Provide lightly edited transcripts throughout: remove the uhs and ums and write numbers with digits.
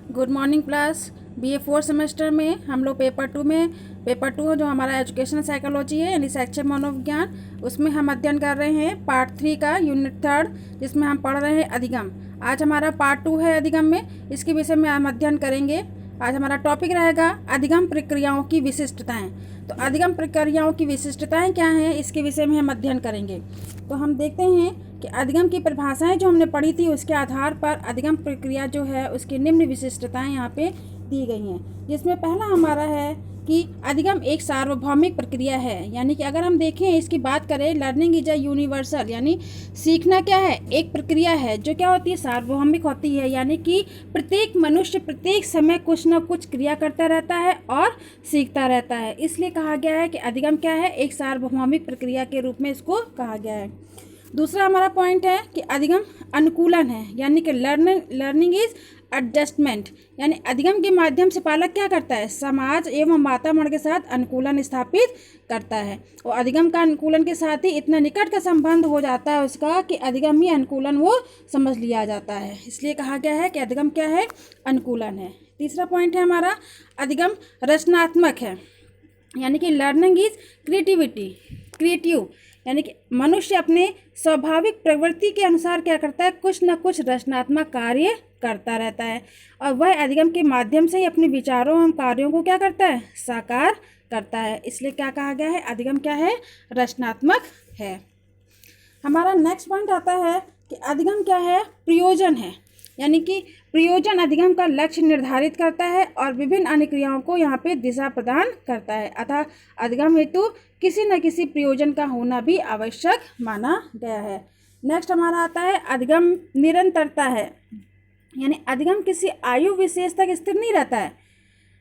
Good morning class. BA fourth semester में हम लोग पेपर टू जो हमारा एजुकेशनल साइकोलॉजी है यानी शैक्षिक मनोविज्ञान, उसमें हम अध्ययन कर रहे हैं पार्ट 3 का यूनिट 3 जिसमें हम पढ़ रहे हैं अधिगम। आज हमारा पार्ट 2 है अधिगम में, इसके विषय में हम अध्ययन करेंगे। आज हमारा टॉपिक रहेगा अधिगम प्रक्रियाओं की विशिष्टताएं। तो अधिगम प्रक्रियाओं की विशिष्टताएं क्या हैं, इसके विषय में हम अध्ययन करेंगे। तो हम देखते हैं कि अधिगम की परिभाषाएं जो हमने पढ़ी थी उसके आधार पर अधिगम प्रक्रिया जो है उसकी निम्न विशिष्टताएं यहाँ पे दी गई हैं। जिसमें पहला हमारा है कि अधिगम एक सार्वभौमिक प्रक्रिया है, यानी कि अगर हम देखें इसकी बात करें, लर्निंग इज अ यूनिवर्सल, यानी सीखना क्या है, एक प्रक्रिया है जो क्या होती है, सार्वभौमिक होती है। यानी कि प्रत्येक मनुष्य प्रत्येक समय कुछ न कुछ क्रिया करता रहता है और सीखता रहता है, इसलिए कहा गया है कि अधिगम क्या है, एक सार्वभौमिक प्रक्रिया के रूप में इसको कहा गया है। दूसरा हमारा पॉइंट है कि अधिगम अनुकूलन है, यानी कि लर्निंग इज एडजस्टमेंट, यानी अधिगम के माध्यम से पालक क्या करता है, समाज एवं वातावरण के साथ अनुकूलन स्थापित करता है। और अधिगम का अनुकूलन के साथ ही इतना निकट का संबंध हो जाता है उसका कि अधिगम ही अनुकूलन वो समझ लिया जाता है, इसलिए कहा गया है कि अधिगम क्या है, अनुकूलन है। तीसरा पॉइंट है हमारा अधिगम रचनात्मक है, यानी कि लर्निंग इज क्रिएटिव, यानी कि मनुष्य अपने स्वाभाविक प्रवृत्ति के अनुसार क्या करता है, कुछ न कुछ रचनात्मक कार्य करता रहता है और वह अधिगम के माध्यम से ही अपने विचारों एवं कार्यों को क्या करता है, साकार करता है, इसलिए क्या कहा गया है, अधिगम क्या है, रचनात्मक है। हमारा नेक्स्ट पॉइंट आता है कि अधिगम क्या है, प्रयोजन है, यानी कि प्रयोजन अधिगम का लक्ष्य निर्धारित करता है और विभिन्न अन्य क्रियाओं को यहाँ पे दिशा प्रदान करता है, अतः अधिगम हेतु किसी न किसी प्रयोजन का होना भी आवश्यक माना गया है। नेक्स्ट हमारा आता है अधिगम निरंतरता है, यानी अधिगम किसी आयु विशेष तक स्थिर नहीं रहता है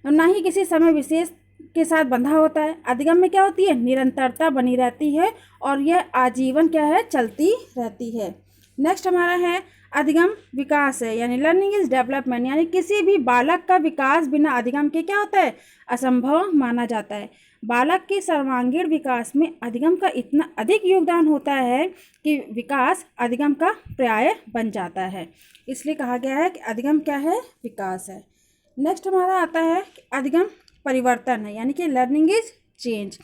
और ना ही किसी समय विशेष के साथ बंधा होता है। अधिगम में क्या होती है, निरंतरता बनी रहती है और यह आजीवन क्या है, चलती रहती है। नेक्स्ट हमारा है अधिगम विकास है, यानी लर्निंग इज डेवलपमेंट, यानी किसी भी बालक का विकास बिना अधिगम के क्या होता है, असंभव माना जाता है। बालक के सर्वांगीण विकास में अधिगम का इतना अधिक योगदान होता है कि विकास अधिगम का पर्याय बन जाता है, इसलिए कहा गया है कि अधिगम क्या है, विकास है। नेक्स्ट हमारा आता है कि अधिगम परिवर्तन है, यानी कि लर्निंग इज चेंज,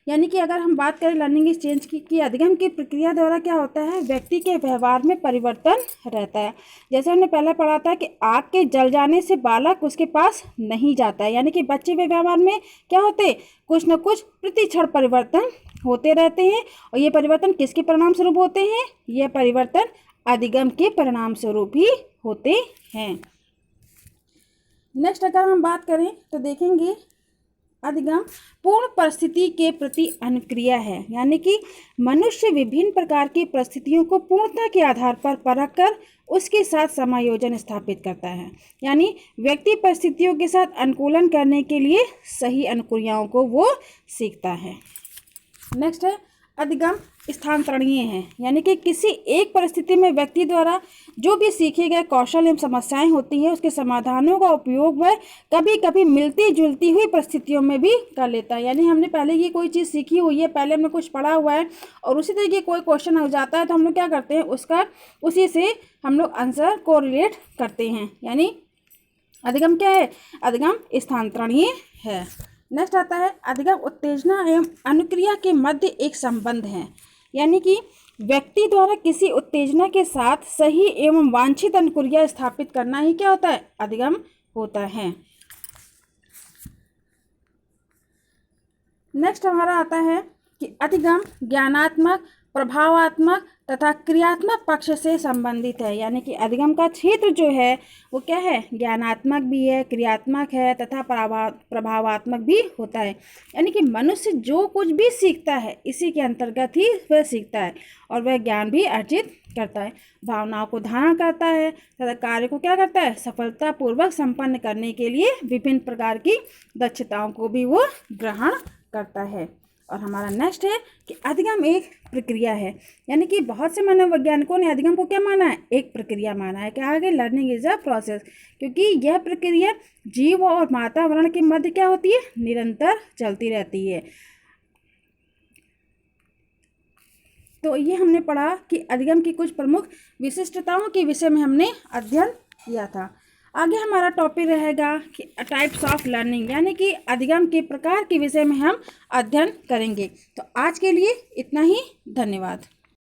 यानी कि अगर हम बात करें लर्निंग इज चेंज की अधिगम की प्रक्रिया द्वारा क्या होता है, व्यक्ति के व्यवहार में परिवर्तन रहता है। जैसे हमने पहले पढ़ा था कि आग के जल जाने से बालक उसके पास नहीं जाता है, यानी कि बच्चे के व्यवहार में क्या होते, कुछ न कुछ प्रतिक्षण परिवर्तन होते रहते हैं और ये परिवर्तन किसके परिणाम स्वरूप होते हैं, यह परिवर्तन अधिगम के परिणाम स्वरूप ही होते हैं। नेक्स्ट अगर हम बात करें तो देखेंगे अधिगम पूर्ण परिस्थिति के प्रति अनुक्रिया है, यानी कि मनुष्य विभिन्न प्रकार की परिस्थितियों को पूर्णता के आधार पर परख कर उसके साथ समायोजन स्थापित करता है, यानी व्यक्ति परिस्थितियों के साथ अनुकूलन करने के लिए सही अनुक्रियाओं को वो सीखता है। नेक्स्ट है अधिगम स्थानांतरणीय है, यानी कि किसी एक परिस्थिति में व्यक्ति द्वारा जो भी सीखे गए कौशल एवं समस्याएं होती हैं उसके समाधानों का उपयोग वह कभी कभी मिलती जुलती हुई परिस्थितियों में भी कर लेता है। यानी हमने पहले ये कोई चीज़ सीखी हुई है, पहले हमने कुछ पढ़ा हुआ है और उसी तरीके कोई क्वेश्चन हो जाता है तो हम लोग क्या करते हैं, उसका उसी से हम लोग आंसर को रिलेट करते हैं, यानी अधिगम क्या है, अधिगम स्थानांतरणीय है। नेक्स्ट आता है अधिगम उत्तेजना एवं अनुक्रिया के मध्य एक संबंध है, यानी कि व्यक्ति द्वारा किसी उत्तेजना के साथ सही एवं वांछित अनुक्रिया स्थापित करना ही क्या होता है, अधिगम होता है। नेक्स्ट हमारा आता है कि अधिगम ज्ञानात्मक, प्रभावात्मक तथा क्रियात्मक पक्ष से संबंधित है, यानी कि अधिगम का क्षेत्र जो है वो क्या है, ज्ञानात्मक भी है, क्रियात्मक है तथा प्रभावात्मक भी होता है, यानी कि मनुष्य जो कुछ भी सीखता है इसी के अंतर्गत ही वह सीखता है और वह ज्ञान भी अर्जित करता है, भावनाओं को धारण करता है तथा कार्य को क्या करता है, सफलतापूर्वक संपन्न करने के लिए विभिन्न प्रकार की दक्षताओं को भी वो ग्रहण करता है। और हमारा नेक्स्ट है कि अधिगम एक प्रक्रिया है, यानी कि बहुत से मनोवैज्ञानिकों ने अधिगम को क्या माना है, एक प्रक्रिया माना है। क्या आगे, लर्निंग इज अ प्रोसेस, क्योंकि यह प्रक्रिया जीव और वातावरण के मध्य क्या होती है, निरंतर चलती रहती है। तो ये हमने पढ़ा कि अधिगम की कुछ प्रमुख विशिष्टताओं के विषय में हमने अध्ययन किया था। आगे हमारा टॉपिक रहेगा कि टाइप्स ऑफ लर्निंग, यानी कि अधिगम के प्रकार के विषय में हम अध्ययन करेंगे। तो आज के लिए इतना ही, धन्यवाद।